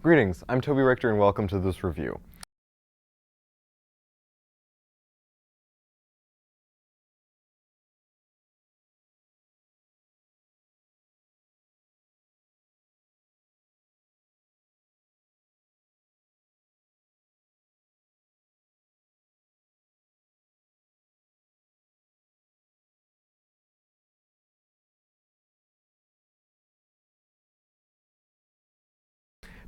Greetings, I'm Toby Richter and welcome to this review.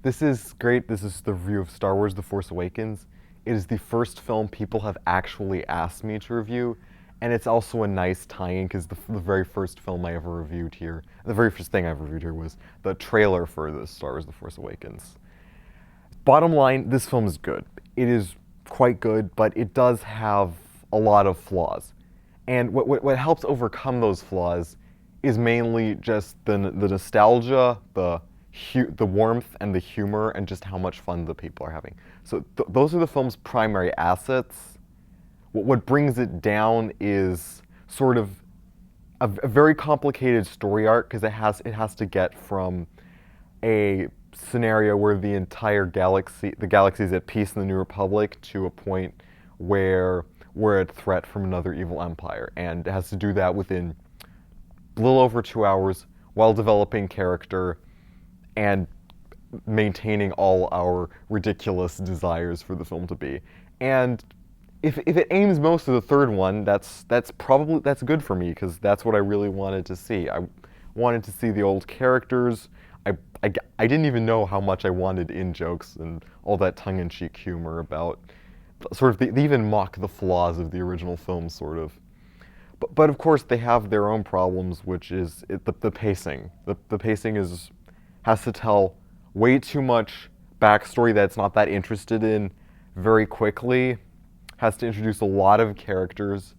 This is great. This is the review of Star Wars The Force Awakens. It is the first film people have actually asked me to review, and it's also a nice tie-in because the very first film I ever reviewed here, the very first thing I ever reviewed here was the trailer for the Star Wars The Force Awakens. Bottom line, this film is good. It is quite good, but it does have a lot of flaws. And what helps overcome those flaws is mainly just the nostalgia, the warmth, and the humor, and just how much fun the people are having. So those are the film's primary assets. What brings it down is sort of a very complicated story arc because it has to get from a scenario where the entire the galaxy is at peace in the New Republic to a point where we're a threat from another evil empire, and it has to do that within a little over 2 hours while developing character and maintaining all our ridiculous desires for the film to be. And if it aims most of the third one, that's good for me because that's what I really wanted to see. I wanted to see the old characters. I didn't even know how much I wanted in jokes and all that tongue-in-cheek humor about sort of they even mock the flaws of the original film, sort of. But of course they have their own problems, which is the pacing. The pacing has to tell way too much backstory that it's not that interested in very quickly. Has to introduce a lot of characters.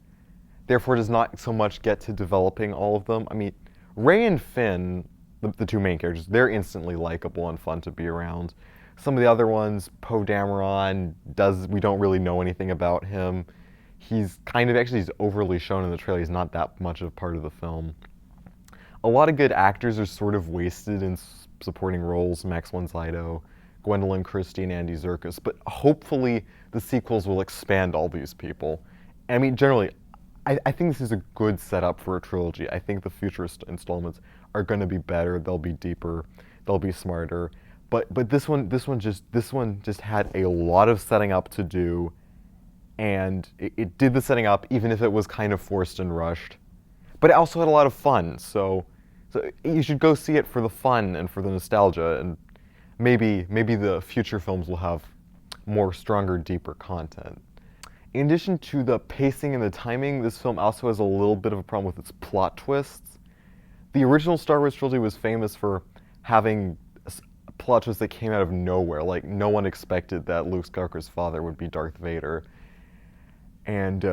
Therefore, does not so much get to developing all of them. I mean, Rey and Finn, the two main characters, they're instantly likable and fun to be around. Some of the other ones, Poe Dameron, we don't really know anything about him. He's he's overly shown in the trailer. He's not that much of a part of the film. A lot of good actors are sort of wasted in supporting roles. Max von Sydow, Gwendolyn Christie, and Andy Serkis. But hopefully the sequels will expand all these people. I mean, generally, I think this is a good setup for a trilogy. I think the future installments are going to be better. They'll be deeper. They'll be smarter. But this one just had a lot of setting up to do, and it did the setting up even if it was kind of forced and rushed. But it also had a lot of fun. So you should go see it for the fun and for the nostalgia, and maybe the future films will have more stronger, deeper content. In addition to the pacing and the timing, this film also has a little bit of a problem with its plot twists. The original Star Wars trilogy was famous for having plot twists that came out of nowhere. Like, no one expected that Luke Skywalker's father would be Darth Vader, and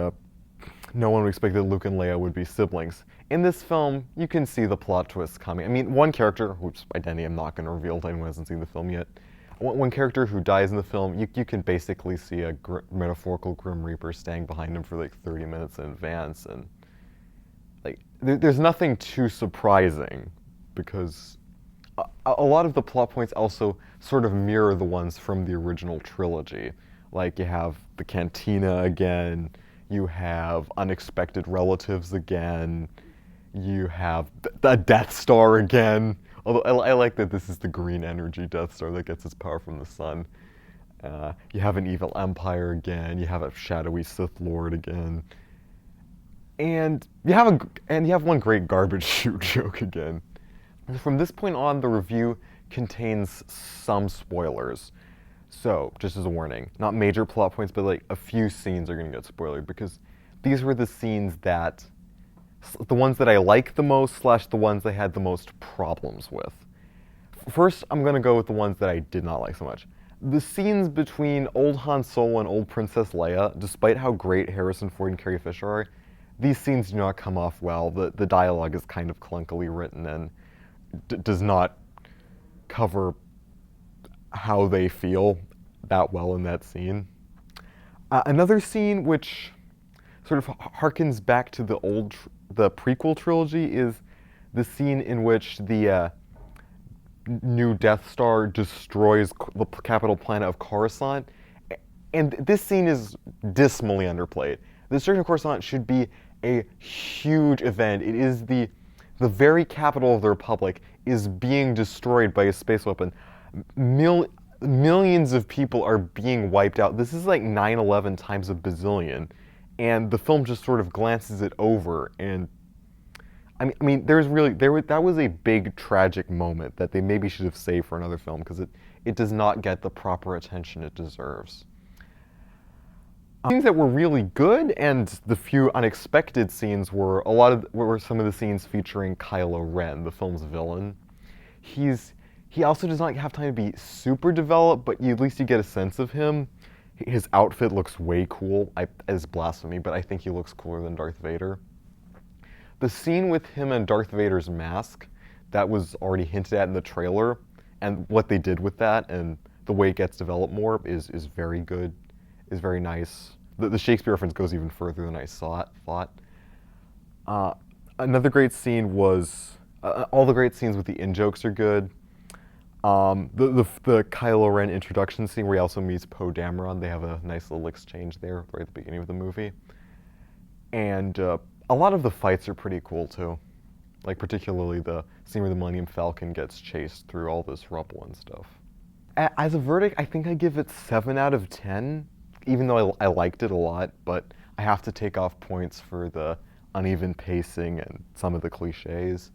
no one would expect that Luke and Leia would be siblings. In this film, you can see the plot twists coming. I mean, one character, whose identity I'm not going to reveal to anyone who hasn't seen the film yet, one character who dies in the film, you can basically see a metaphorical Grim Reaper staying behind him for like 30 minutes in advance, and like there's nothing too surprising because a lot of the plot points also sort of mirror the ones from the original trilogy. Like, you have the cantina again, you have unexpected relatives again, you have the Death Star again. Although I like that this is the green energy Death Star that gets its power from the sun. You have an evil empire again. You have a shadowy Sith Lord again, and you have one great garbage chute joke again. From this point on, the review contains some spoilers. So, just as a warning, not major plot points, but like a few scenes are going to get spoiled because these were the scenes that the ones that I like the most / the ones I had the most problems with. First, I'm going to go with the ones that I did not like so much. The scenes between old Han Solo and old Princess Leia, despite how great Harrison Ford and Carrie Fisher are, these scenes do not come off well. The dialogue is kind of clunkily written and does not cover how they feel that well in that scene. Another scene which sort of harkens back to the prequel trilogy is the scene in which the new Death Star destroys the capital planet of Coruscant. And this scene is dismally underplayed. The destruction of Coruscant should be a huge event. It is the very capital of the Republic is being destroyed by a space weapon. Millions of people are being wiped out. This is like 9/11 times a bazillion. And the film just sort of glances it over. And I mean, that was a big tragic moment that they maybe should have saved for another film because it does not get the proper attention it deserves. Things that were really good and the few unexpected scenes were some of the scenes featuring Kylo Ren, the film's villain. He also does not have time to be super developed, but at least you get a sense of him. His outfit looks way cool. As blasphemy, but I think he looks cooler than Darth Vader. The scene with him and Darth Vader's mask, that was already hinted at in the trailer, and what they did with that and the way it gets developed more is very good, is very nice. The Shakespeare reference goes even further than I thought. Another great scene was, all the great scenes with the in-jokes are good. The Kylo Ren introduction scene where he also meets Poe Dameron, they have a nice little exchange there right at the beginning of the movie. And a lot of the fights are pretty cool too. Like particularly the scene where the Millennium Falcon gets chased through all this rubble and stuff. As a verdict, I think I give it 7 out of 10, even though I liked it a lot, but I have to take off points for the uneven pacing and some of the cliches.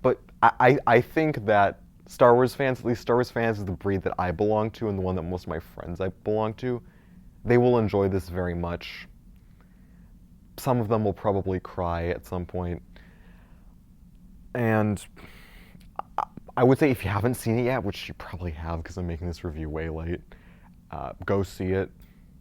But I think that Star Wars fans, at least Star Wars fans is the breed that I belong to and the one that most of my friends I belong to, they will enjoy this very much. Some of them will probably cry at some point. And I would say if you haven't seen it yet, which you probably have because I'm making this review way late, go see it.